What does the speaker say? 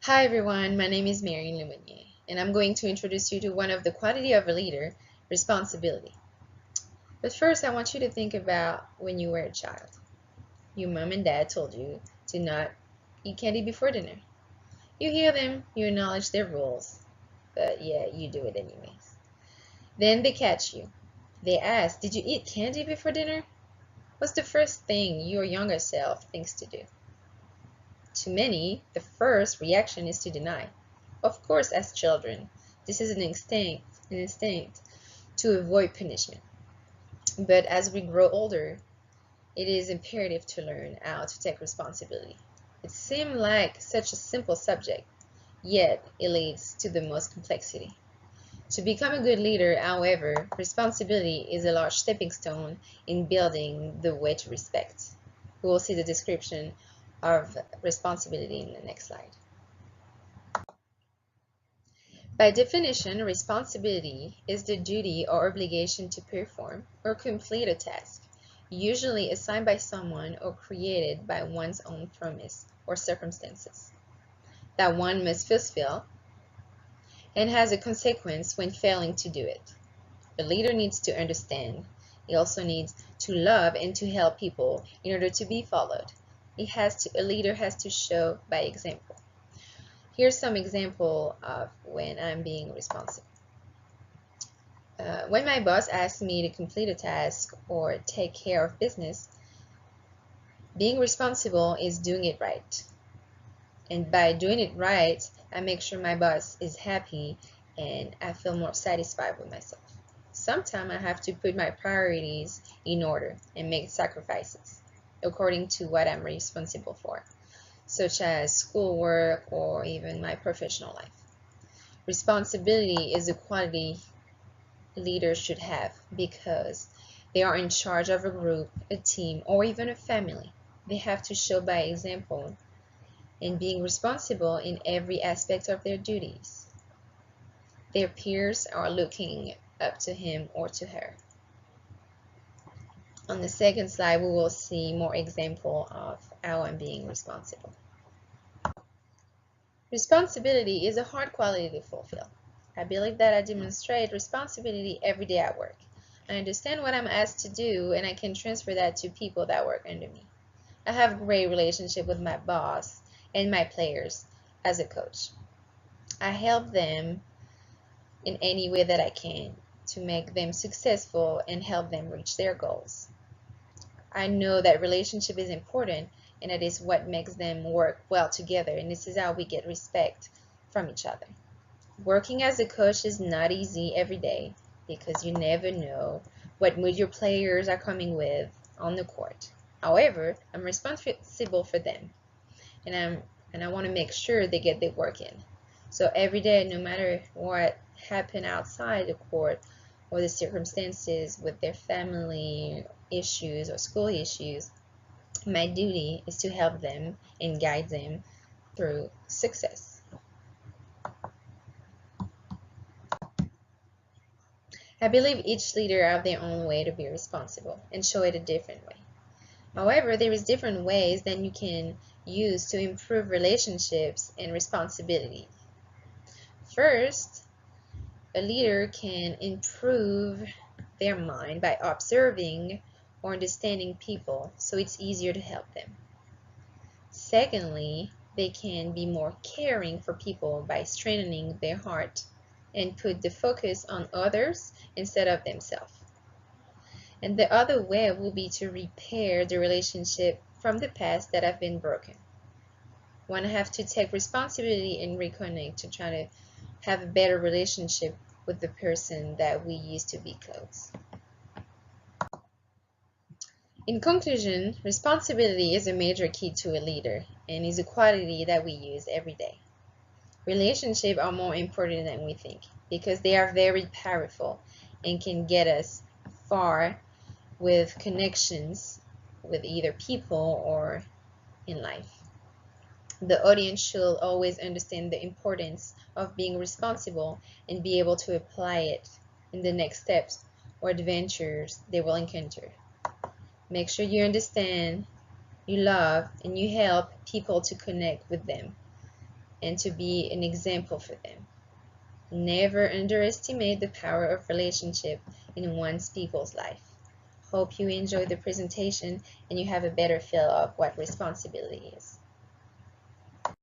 Hi everyone, my name is Marion Lemonnier, and I'm going to introduce you to one of the quality of a leader, responsibility. But first, I want you to think about when you were a child. Your mom and dad told you to not eat candy before dinner. You hear them, you acknowledge their rules, but yeah, you do it anyways. Then they catch you. They ask, did you eat candy before dinner? What's the first thing your younger self thinks to do? To many, the first reaction is to deny. Of course, as children, this is an instinct to avoid punishment. But as we grow older, it is imperative to learn how to take responsibility. It seems like such a simple subject, yet it leads to the most complexity. To become a good leader, however, responsibility is a large stepping stone in building the way to respect. We will see the description of responsibility in the next slide. By definition, responsibility is the duty or obligation to perform or complete a task, usually assigned by someone or created by one's own promise or circumstances, that one must fulfill and has a consequence when failing to do it. A leader needs to understand. He also needs to love and to help people in order to be followed. A leader has to show by example. Here's some example of when I'm being responsible. When my boss asks me to complete a task or take care of business, being responsible is doing it right. And by doing it right, I make sure my boss is happy and I feel more satisfied with myself. Sometimes I have to put my priorities in order and make sacrifices according to what I'm responsible for, such as schoolwork or even my professional life. Responsibility is a quality leaders should have because they are in charge of a group, a team, or even a family. They have to show by example in being responsible in every aspect of their duties. Their peers are looking up to him or to her. On the second slide, we will see more example of how I'm being responsible. Responsibility is a hard quality to fulfill. I believe that I demonstrate responsibility every day at work. I understand what I'm asked to do and I can transfer that to people that work under me. I have a great relationship with my boss and my players as a coach. I help them in any way that I can to make them successful and help them reach their goals. I know that relationship is important and it is what makes them work well together, and this is how we get respect from each other. Working as a coach is not easy every day because you never know what mood your players are coming with on the court. However, I'm responsible for them and I want to make sure they get their work in. So every day, no matter what happened outside the court or the circumstances with their family issues or school issues, my duty is to help them and guide them through success. I believe each leader have their own way to be responsible and show it a different way. However, there is different ways that you can use to improve relationships and responsibility. First, a leader can improve their mind by observing or understanding people so it's easier to help them. Secondly, they can be more caring for people by strengthening their heart and put the focus on others instead of themselves. And the other way will be to repair the relationship from the past that have been broken. One have to take responsibility and reconnect to try to have a better relationship with the person that we used to be close. In conclusion, responsibility is a major key to a leader and is a quality that we use every day. Relationships are more important than we think because they are very powerful and can get us far with connections with either people or in life. The audience should always understand the importance of being responsible and be able to apply it in the next steps or adventures they will encounter. Make sure you understand, you love, and you help people to connect with them. and to be an example for them. Never underestimate the power of relationship in one's people's life. Hope you enjoy the presentation and you have a better feel of what responsibility is.